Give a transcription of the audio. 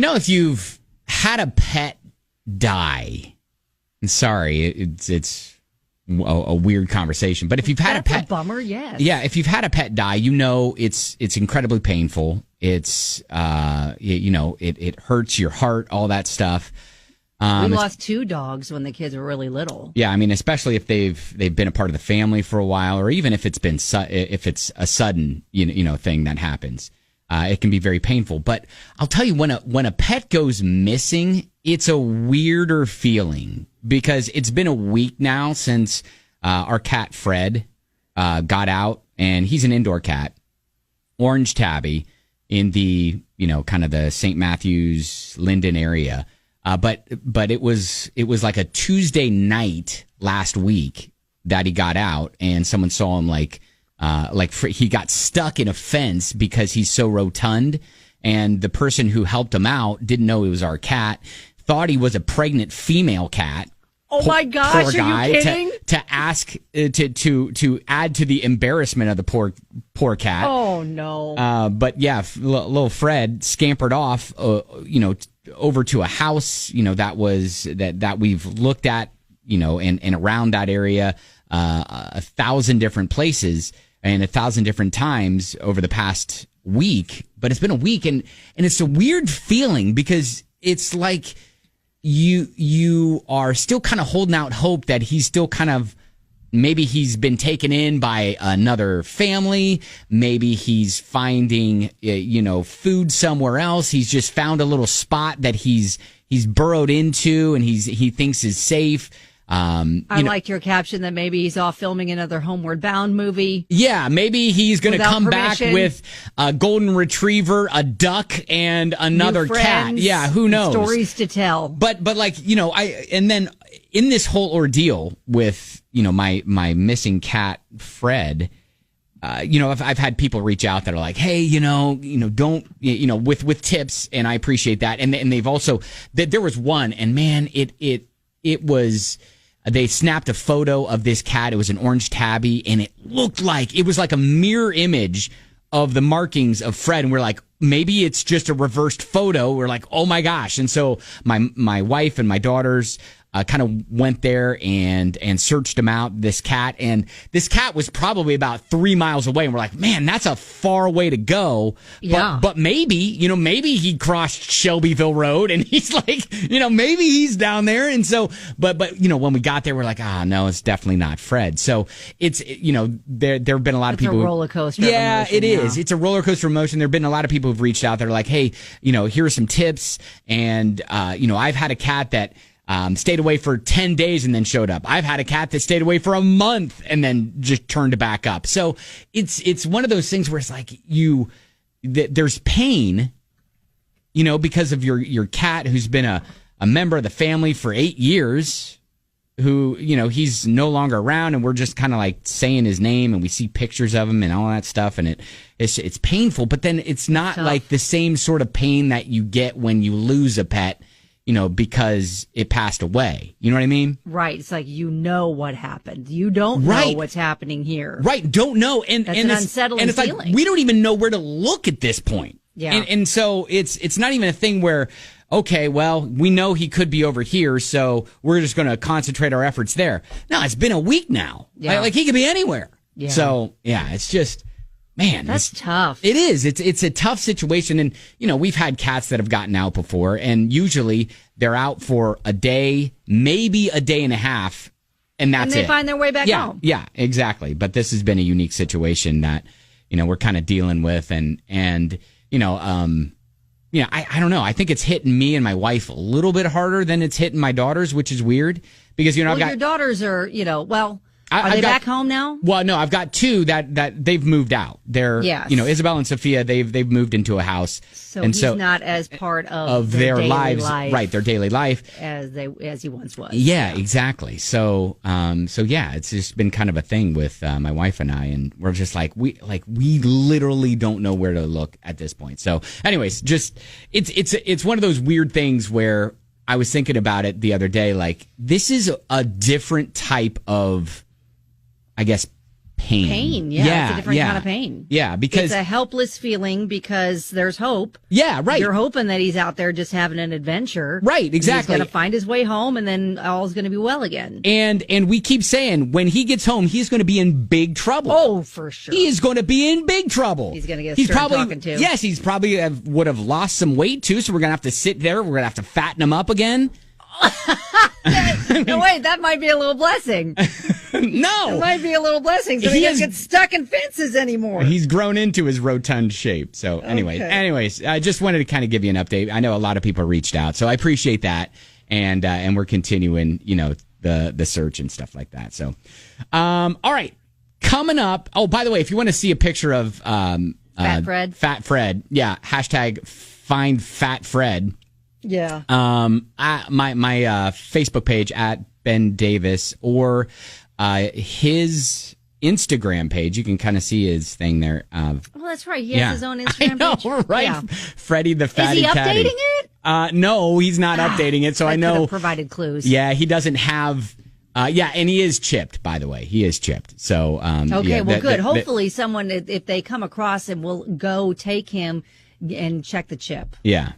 If you've had a pet die, I'm sorry, it's a weird conversation, but if you've had a pet, a bummer, yes. Yeah, if you've had a pet die, it's incredibly painful. It's it hurts your heart, all that stuff. We lost 2 dogs when the kids were really little. Yeah, I mean, especially if they've been a part of the family for a while, or even if it's a sudden thing that happens, it can be very painful. But I'll tell you, when a pet goes missing, it's a weirder feeling because it's been a week now since our cat Fred got out, and he's an indoor cat, orange tabby, in the kind of the St. Matthews, Linden area. But it was like a Tuesday night last week that he got out, and someone saw him like he got stuck in a fence because he's so rotund, and the person who helped him out didn't know it was our cat, thought he was a pregnant female cat. Oh my gosh! Poor guy, are you kidding? To ask to add to the embarrassment of the poor cat. Oh no! But yeah, little Fred scampered off. Over to a house, that we've looked at, and around that area, 1,000 different places and 1,000 different times over the past week. But it's been a week, and it's a weird feeling because it's like you are still kind of holding out hope that he's still kind of, maybe he's been taken in by another family. Maybe he's finding, food somewhere else. He's just found a little spot that he's burrowed into and he thinks is safe. I liked your caption that maybe he's off filming another Homeward Bound movie. Yeah, maybe he's going to come back with a golden retriever, a duck, and another cat. Yeah, who knows? Stories to tell. But and then in this whole ordeal with my missing cat Fred, I've had people reach out that are like, hey, don't with tips, and I appreciate that. And they've also there was one, and man, it was. They snapped a photo of this cat. It was an orange tabby, and it was like a mirror image of the markings of Fred. And we're like, maybe it's just a reversed photo. We're like, oh my gosh. And so my wife and my daughters kind of went there and searched him out, this cat. And this cat was probably about 3 miles away. And we're like, man, that's a far way to go. Yeah. But maybe, maybe he crossed Shelbyville Road and he's like, maybe he's down there. And so, but when we got there, we're like, no, it's definitely not Fred. So it's, there have been a lot of people. It's a roller coaster. Yeah, emotion, it is. Yeah. It's a roller coaster emotion. There have been a lot of people who've reached out that are like, hey, here are some tips. And, I've had a cat that, stayed away for 10 days and then showed up. I've had a cat that stayed away for a month and then just turned back up. So it's one of those things where it's like there's pain, because of your cat who's been a member of the family for 8 years, who, he's no longer around, and we're just kind of like saying his name and we see pictures of him and all that stuff. And it's painful, but then it's not tough. Like the same sort of pain that you get when you lose a pet, because it passed away. You know what I mean? Right. It's like, what happened. You don't know what's happening here. Right. Don't know. And that's an unsettling feeling. Like, we don't even know where to look at this point. Yeah. And so it's not even a thing where, okay, well, we know he could be over here, so we're just going to concentrate our efforts there. No, it's been a week now. Yeah. Like he could be anywhere. Yeah. So, yeah, it's just... Man, that's tough. It is. It's a tough situation. And, we've had cats that have gotten out before, and usually they're out for a day, maybe a day and a half, and that's it. And they find their way back home. Yeah, exactly. But this has been a unique situation that, we're kind of dealing with. And I don't know. I think it's hitting me and my wife a little bit harder than it's hitting my daughters, which is weird because, I've got... your daughters are, Are they back home now? Well, no, I've got 2 that they've moved out. They're, yes. Isabel and Sophia, they've moved into a house. So he's not as part of their daily lives, life, right? Their daily life as he once was. Yeah, exactly. So yeah, it's just been kind of a thing with my wife and I, and we're just like we literally don't know where to look at this point. So, anyways, just it's one of those weird things where I was thinking about it the other day. Like, this is a different type of, I guess, pain. Pain, yeah, it's a different kind of pain. Yeah, because it's a helpless feeling because there's hope. Yeah, right. You're hoping that he's out there just having an adventure. Right, exactly. He's going to find his way home, and then all's going to be well again. And we keep saying when he gets home, he's going to be in big trouble. Oh, for sure. He is going to be in big trouble. He's going to get a stern talking to. Yes, he's probably would have lost some weight too, so we're going to have to sit there. We're going to have to fatten him up again. No, wait, that might be a little blessing. No. It might be a little blessing, so he doesn't get stuck in fences anymore. He's grown into his rotund shape. So anyways, I just wanted to kind of give you an update. I know a lot of people reached out, so I appreciate that. And we're continuing, the search and stuff like that. So, all right, coming up. Oh, by the way, if you want to see a picture of Fat Fred, yeah, hashtag find Fat Fred. Yeah. My Facebook page at Ben Davis or his Instagram page. You can kind of see his thing there. Well, that's right. He has his own Instagram page. I know, right? Yeah. Freddie the Fatty Caddy. Is he updating it? No, he's not updating it. So I know. Could have provided clues. Yeah, he doesn't have. And he is chipped, by the way. He is chipped. So okay, well, good. Hopefully, someone, if they come across him, will go take him and check the chip. Yeah.